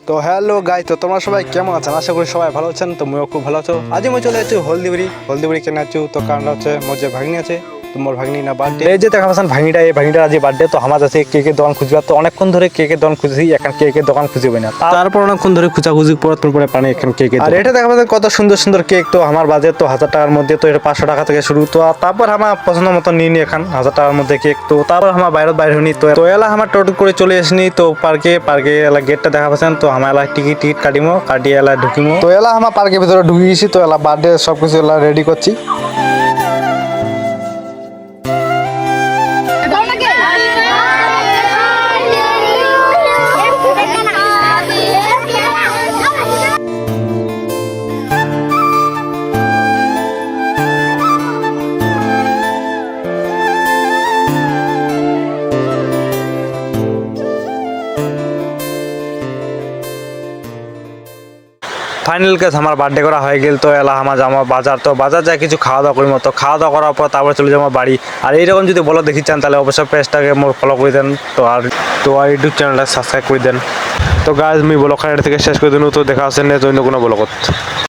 তো hello guy, তো তোমরা সবাই কেমন আছেন? আশা করি সবাই ভালো আছেন। তো মুও খুব ভালো আছো। আজ আমি চলে যাচ্ছি হলদিবাড়ি কেন আছো? তো কারণটা হচ্ছে মোর যে ভাগ্নি আছে, তোমার ভাগ্নি না বার্থডে, এই যে দেখা পাচ্ছেন ভাগ্নিটা, এই ভাগ্নিটার আজ বার্থডে। তো আমার কাছে কেকের দোকান খুঁজবা, তো অনেকক্ষণ ধরে কেকের দোকান খুঁজছি, এখন কেকের দোকান খুঁজে পাই না। তারপর অনেকক্ষণ ধরে খুঁজাখুঁজি পরে পানি এখন কেকের। আর এটা দেখা পাচ্ছেন কত সুন্দর সুন্দর কেক। তো আমার বাজেট তো 1000 টাকার মধ্যে, তো এটা 500 টাকা থেকে শুরু। তো তারপর আমার পছন্দ মতো নিয়ে নি এখন 1000 টাকার মধ্যে কেক। তো তারপর আমার বাইরে হইনি। তো এলা আমার টোটো করে চলে আসনি। তো পার্কে এলা গেটটা দেখা পাচ্ছেন। তো আমার এলা টিকিট কাটিয়ে এলা ঢুকিমো। তো এলা আমার পার্কের ভিতরে ঢুকে গেছি। তো এলা বার্থডে সবকিছু এলা রেডি করছি। ফাইনাল কেস আমার বার্থডে করা হয়ে গেল। তো এলা আমার যাবো বাজার। তো বাজার যায় কিছু খাওয়া দাওয়া করি মতো, খাওয়া দাওয়া করার পর তারপরে চলে যাবো বাড়ি। আর এইরকম যদি বলো দেখি চান তাহলে অবশ্যই পেজটাকে মোর ফলো করে দেন। তো আর ইউটিউব চ্যানেলটা সাবস্ক্রাইব করে দেন। তো গাইজ আমি ব্লগ থেকে শেষ করে দিন। তো দেখা হচ্ছে নেক্সট অন্য কোনো ব্লগত।